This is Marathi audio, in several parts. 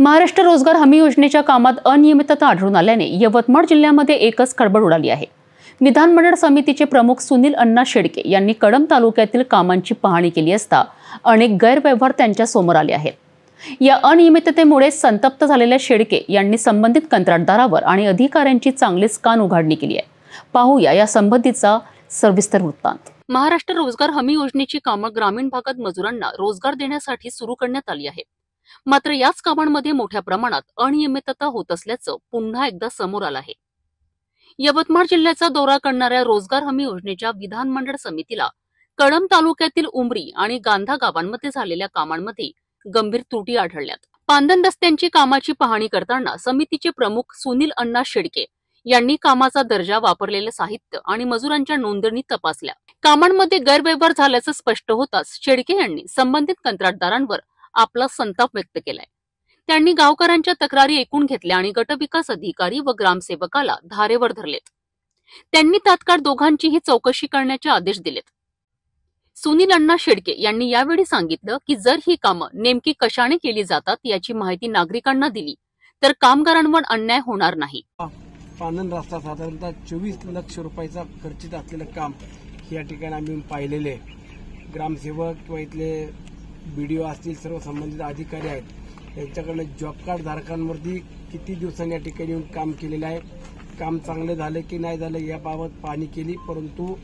महाराष्ट्र रोजगार हमी योजनेच्या कामात अनियमितता आढळून आल्याने यवतमाळ जिल्ह्यामध्ये एकच खळबळ उडाली आहे। विधानमंडळ समितीचे प्रमुख सुनील अण्णा शेडके यांनी कळंब तालुक्यातील कामांची पाहणी केली असता अनेक गैरव्यवहार त्यांच्या समोर आले आहेत। या अनियमिततेमुळे संतप्त झालेल्या शेडके यांनी संबंधित कंत्राटदारावर आणि अधिकाऱ्यांची चांगलीच कान उघाडणी केली आहे। पाहूया या संबंधीचा सविस्तर वृत्तांत। महाराष्ट्र रोजगार हमी योजनेची कामं ग्रामीण भागात मजुरांना रोजगार देण्यासाठी सुरू करण्यात आली आहेत। मात्र याच कामांमध्ये मोठ्या प्रमाणात अनियमितता होत असल्याचं पुन्हा एकदा समोर आलं आहे। यवतमाळ जिल्ह्याचा दौरा करणाऱ्या रोजगार हमी योजनेच्या विधानमंडळ समितीला कळंब तालुक्यातील उमरी आणि गांधा गावांमध्ये झालेल्या कामांमध्ये गंभीर त्रुटी आढळल्यात। पांदन रस्त्यांची कामाची पाहणी करताना समितीचे प्रमुख सुनील अण्णा शेडके यांनी कामाचा दर्जा, वापरलेले साहित्य आणि मजुरांच्या नोंदणी तपासल्या। कामांमध्ये गैरव्यवहार झाल्याचं स्पष्ट होताच शेडके यांनी संबंधित कंत्राटदारांवर आपला संताप व्यक्त केलाय। त्यांनी गावकऱ्यांच्या तक्रारी ऐकून घेतल्या आणि गटविकास अधिकारी व ग्रामसेवकाला धारेवर धरलेत। त्यांनी तात्काळ दोघांचीही चौकशी करण्याचे आदेश दिलेत। सुनील अण्णा शेडके यांनी यावेळी सांगितलं की जर ही कामं नेमकी कशाने केली जातात याची माहिती नागरिकांना दिली तर कामगारांवर अन्याय होणार नाही। पांदन रस्ता साधारणतः 24 लाख रुपयाचा खर्चित असलेलं काम या ठिकाणी आम्ही पाहिलेले। ग्रामसेवक किंवा इथले बीडीओ असतील, सर्व संबंधित अधिकारी आहेत, यांच्याकडे जॉब कार्ड धारकांवरती किती दिवसांनी या ठिकाणी येऊन काम केलेलं आहे, काम चांगलं झालं की नाही झालं याबाबत पाहणी केली। परंतु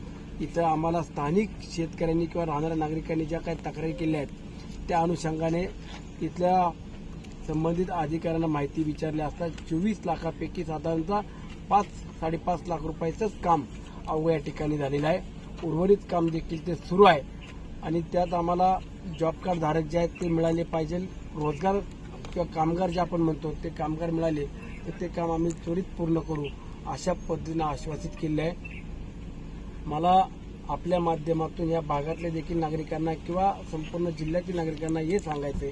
इथं आम्हाला स्थानिक शेतकऱ्यांनी किंवा राहणाऱ्या नागरिकांनी ज्या काही तक्रारी केल्या आहेत त्या अनुषंगाने इथल्या संबंधित अधिकाऱ्यांना माहिती विचारली असता 24 लाखापैकी साधारणतः 5-5.5 लाख रुपयाचंच काम अवघ्या या ठिकाणी झालेलं आहे। उर्वरित काम देखील ते सुरू आहे आणि त्यात आम्हाला जॉब कार्ड धारक जे आहेत ते मिळाले पाहिजे। रोजगार किंवा कामगार जे आपण म्हणतो ते कामगार मिळाले तर ते काम आम्ही त्वरित पूर्ण करू अशा पद्धतीने आश्वासित केले आहे। मला आपल्या माध्यमातून या भागातल्या देखील नागरिकांना किंवा संपूर्ण जिल्ह्यातील नागरिकांना हे सांगायचंय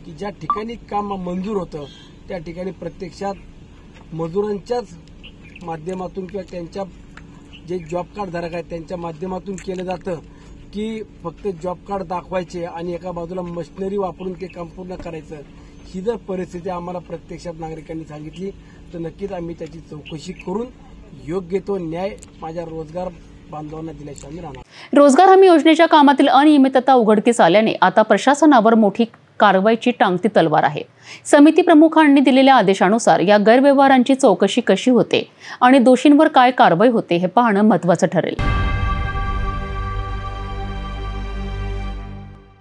की ज्या ठिकाणी काम मंजूर होतं त्या ठिकाणी प्रत्यक्षात मजुरांच्याच माध्यमातून किंवा त्यांच्या जे जॉब कार्ड धारक आहेत त्यांच्या माध्यमातून केलं जातं की फक्त जॉब कार्ड दाखवायचे आणि एका बाजूला मशिनरी वापरून ते काम पूर्ण करायचं। ही जर परिस्थिती आम्हाला प्रत्यक्षात नागरिकांनी सांगितली तर नक्कीच आम्ही त्याची चौकशी करून योग्य तो न्याय माझ्या रोजगार बांधवांना दिल्याशिवाय आम्ही राहणार। रोजगार हमी योजनेच्या कामातील अनियमितता उघडकीस आल्याने आता प्रशासनावर मोठी कारवाईची टांगती तलवार आहे। समिती प्रमुखांनी दिलेल्या आदेशानुसार या गैरव्यवहारांची चौकशी कशी होते आणि दोषींवर काय कारवाई होते हे पाहणं महत्त्वाचं ठरेल।